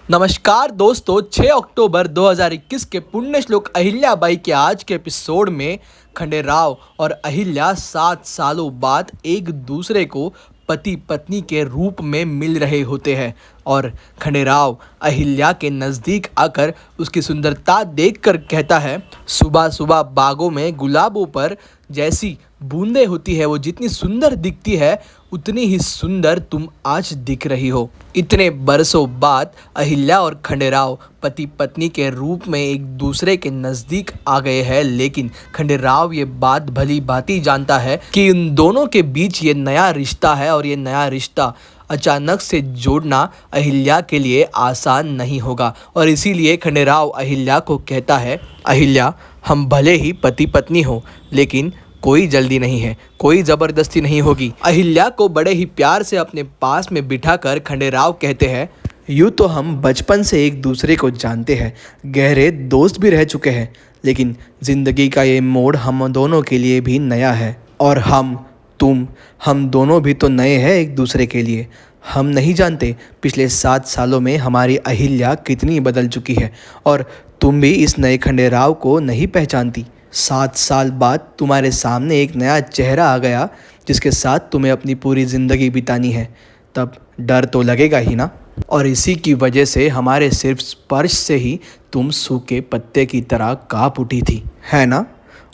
नमस्कार दोस्तों, 6 अक्टूबर 2021 के पुण्य श्लोक अहिल्याबाई के आज के एपिसोड में खंडेराव और अहिल्या 7 सालों बाद एक दूसरे को पति पत्नी के रूप में मिल रहे होते हैं और खंडेराव अहिल्या के नज़दीक आकर उसकी सुंदरता देखकर कहता है, सुबह सुबह बागों में गुलाबों पर जैसी बूंदें होती है वो जितनी सुंदर दिखती है उतनी ही सुंदर तुम आज दिख रही हो। इतने बरसों बाद अहिल्या और खंडेराव पति पत्नी के रूप में एक दूसरे के नज़दीक आ गए हैं, लेकिन खंडेराव ये बात भली भांति जानता है कि इन दोनों के बीच ये नया रिश्ता है और ये नया रिश्ता अचानक से जोड़ना अहिल्या के लिए आसान नहीं होगा। और इसीलिए खंडेराव अहिल्या को कहता है, अहिल्या, हम भले ही पति पत्नी हो लेकिन कोई जल्दी नहीं है, कोई ज़बरदस्ती नहीं होगी। अहिल्या को बड़े ही प्यार से अपने पास में बिठाकर खंडेराव कहते हैं, यूँ तो हम बचपन से एक दूसरे को जानते हैं, गहरे दोस्त भी रह चुके हैं, लेकिन ज़िंदगी का ये मोड़ हम दोनों के लिए भी नया है और हम दोनों भी तो नए हैं एक दूसरे के लिए। हम नहीं जानते पिछले 7 सालों में हमारी अहिल्या कितनी बदल चुकी है और तुम भी इस नए खंडेराव को नहीं पहचानती। 7 साल बाद तुम्हारे सामने एक नया चेहरा आ गया जिसके साथ तुम्हें अपनी पूरी ज़िंदगी बितानी है, तब डर तो लगेगा ही ना। और इसी की वजह से हमारे सिर्फ स्पर्श से ही तुम सूखे पत्ते की तरह काँप उठी थी, है ना।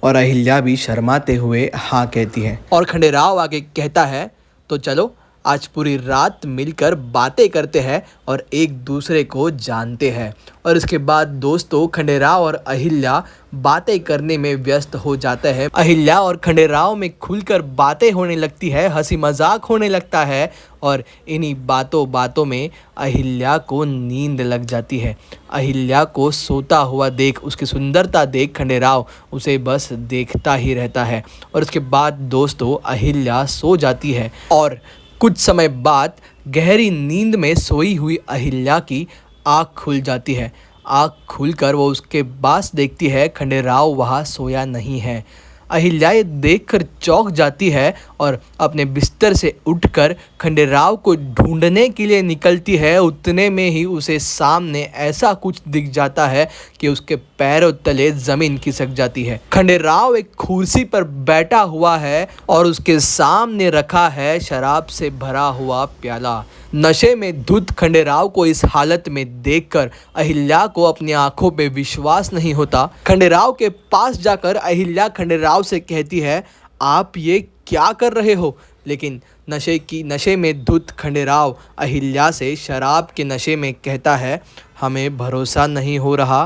और अहिल्या भी शर्माते हुए हाँ कहती है और खंडेराव आगे कहता है, तो चलो आज पूरी रात मिलकर बातें करते हैं और एक दूसरे को जानते हैं। और इसके बाद दोस्तों खंडेराव और अहिल्या बातें करने में व्यस्त हो जाते हैं। अहिल्या और खंडेराव में खुलकर बातें होने लगती है, हंसी मजाक होने लगता है और इन्हीं बातों में अहिल्या को नींद लग जाती है। अहिल्या को सोता हुआ देख, उसकी सुंदरता देख खंडेराव उसे बस देखता ही रहता है। और उसके बाद दोस्तों अहिल्या सो जाती है और कुछ समय बाद गहरी नींद में सोई हुई अहिल्या की आँख खुल जाती है। आँख खुलकर वो उसके पास देखती है, खंडेराव वहाँ सोया नहीं है। अहिल्या ये देखकर चौंक जाती है और अपने बिस्तर से उठकर खंडेराव को ढूंढने के लिए निकलती है। उतने में ही उसे सामने ऐसा कुछ दिख जाता है कि उसके पैरों तले ज़मीन खिसक जाती है। खंडेराव एक कुर्सी पर बैठा हुआ है और उसके सामने रखा है शराब से भरा हुआ प्याला। नशे में धुत खंडेराव को इस हालत में देखकर अहिल्या को अपनी आंखों पे विश्वास नहीं होता। खंडेराव के पास जाकर अहिल्या खंडेराव से कहती है, आप ये क्या कर रहे हो। लेकिन नशे में धुत खंडेराव अहिल्या से शराब के नशे में कहता है, हमें भरोसा नहीं हो रहा,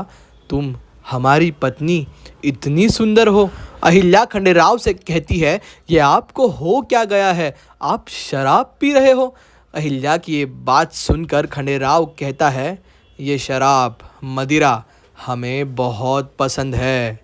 तुम हमारी पत्नी इतनी सुंदर हो। अहिल्या खंडेराव से कहती है, ये आपको हो क्या गया है, आप शराब पी रहे हो। अहिल्या की ये बात सुनकर खंडेराव कहता है, ये शराब मदिरा हमें बहुत पसंद है,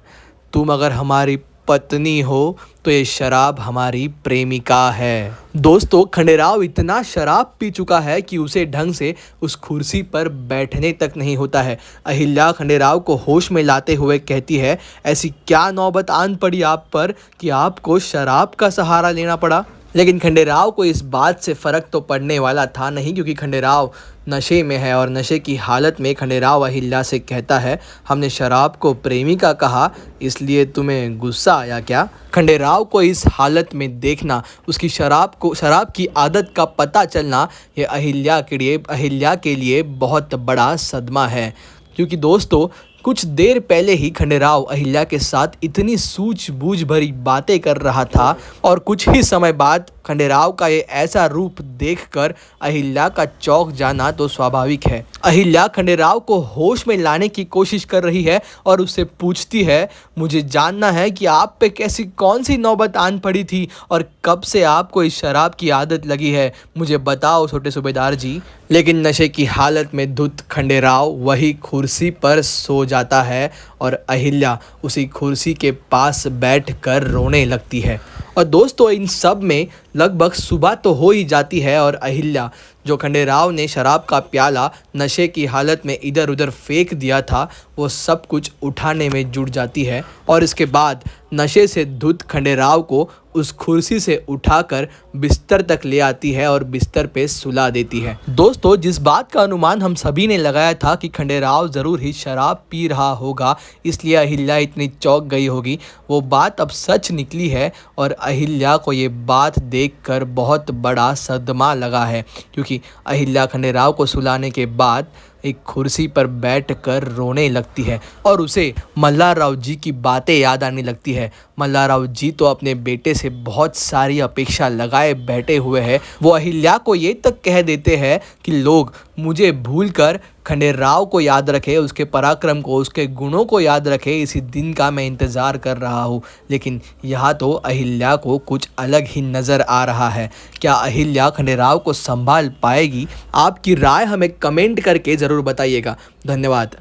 तुम अगर हमारी पत्नी हो तो ये शराब हमारी प्रेमिका है। दोस्तों खंडेराव इतना शराब पी चुका है कि उसे ढंग से उस कुर्सी पर बैठने तक नहीं होता है। अहिल्या खंडेराव को होश में लाते हुए कहती है, ऐसी क्या नौबत आन पड़ी आप पर कि आपको शराब का सहारा लेना पड़ा। लेकिन खंडेराव को इस बात से फ़र्क तो पड़ने वाला था नहीं, क्योंकि खंडेराव नशे में है और नशे की हालत में खंडेराव अहिल्या से कहता है, हमने शराब को प्रेमिका कहा इसलिए तुम्हें गुस्सा आया क्या। खंडेराव को इस हालत में देखना, उसकी शराब की आदत का पता चलना, ये अहिल्या के लिए बहुत बड़ा सदमा है। क्योंकि दोस्तों कुछ देर पहले ही खंडेराव अहिल्या के साथ इतनी सूझबूझ भरी बातें कर रहा था और कुछ ही समय बाद खंडेराव का ये ऐसा रूप देखकर अहिल्या का चौंक जाना तो स्वाभाविक है। अहिल्या खंडेराव को होश में लाने की कोशिश कर रही है और उससे पूछती है, मुझे जानना है कि आप पे कौन सी नौबत आन पड़ी थी और कब से आपको इस शराब की आदत लगी है, मुझे बताओ छोटे सूबेदार जी। लेकिन नशे की हालत में धुत खंडेराव वही कुर्सी पर सो जाता है और अहिल्या उसी कुर्सी के पास बैठकर रोने लगती है। और दोस्तों इन सब में लगभग सुबह तो हो ही जाती है और अहिल्या, जो खंडेराव ने शराब का प्याला नशे की हालत में इधर उधर फेंक दिया था, वो सब कुछ उठाने में जुट जाती है। और इसके बाद नशे से धुत खंडेराव को उस कुर्सी से उठाकर बिस्तर तक ले आती है और बिस्तर पे सुला देती है। दोस्तों, जिस बात का अनुमान हम सभी ने लगाया था कि खंडेराव ज़रूर ही शराब पी रहा होगा, इसलिए अहिल्या इतनी चौंक गई होगी, वो बात अब सच निकली है और अहिल्या को ये बात देखकर बहुत बड़ा सदमा लगा है, क्योंकि अहिल्या खंडेराव को सुलाने के बाद एक कुर्सी पर बैठकर रोने लगती है और उसे मल्हारराव जी की बातें याद आने लगती है। मल्हारराव जी तो अपने बेटे से बहुत सारी अपेक्षा लगाए बैठे हुए हैं। वो अहिल्या को ये तक कह देते हैं कि लोग मुझे भूलकर खंडेराव को याद रखे, उसके पराक्रम को, उसके गुणों को याद रखे, इसी दिन का मैं इंतज़ार कर रहा हूँ। लेकिन यहाँ तो अहिल्या को कुछ अलग ही नज़र आ रहा है। क्या अहिल्या खंडेराव को संभाल पाएगी? आपकी राय हमें कमेंट करके ज़रूर बताइएगा। धन्यवाद।